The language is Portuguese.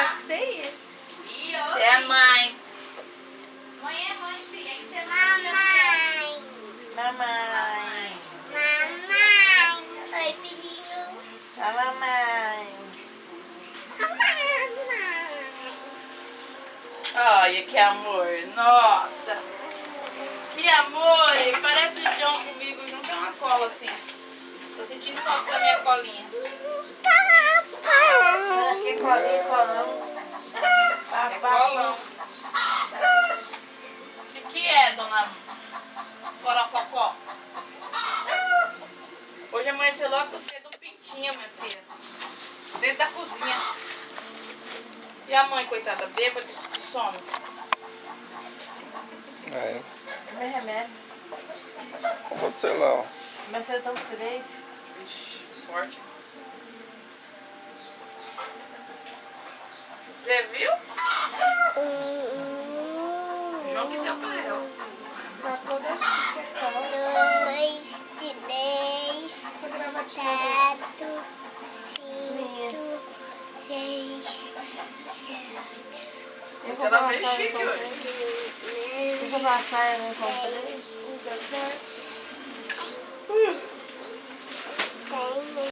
acho que você ia. Você é mãe. Mãe é mãe, filha. Tem que ser Mamãe. Mamãe. Mamãe. Oi, filhinho. A mamãe. Mamãe. Olha que amor. Nossa. Que amor. Parece o John comigo. Não tem uma cola assim. Tô sentindo falta da minha colinha. Que colinho, colão. É colão. O que é, dona Corococó? Hoje amanheceu logo cedo um pintinho, minha filha. Dentro da cozinha. E a mãe, coitada, bêbada de sono. É, Meu remédio. com você lá, ó. Mas eu tomo 3. Ixi, forte. Você viu? João que deu pra ela. Pra toda a chiquetão. 2, 3, 4, 5, 6, 7. Eu Ela uma veio saia, chique não hoje. comprei. Eu vou uma saia, não comprei.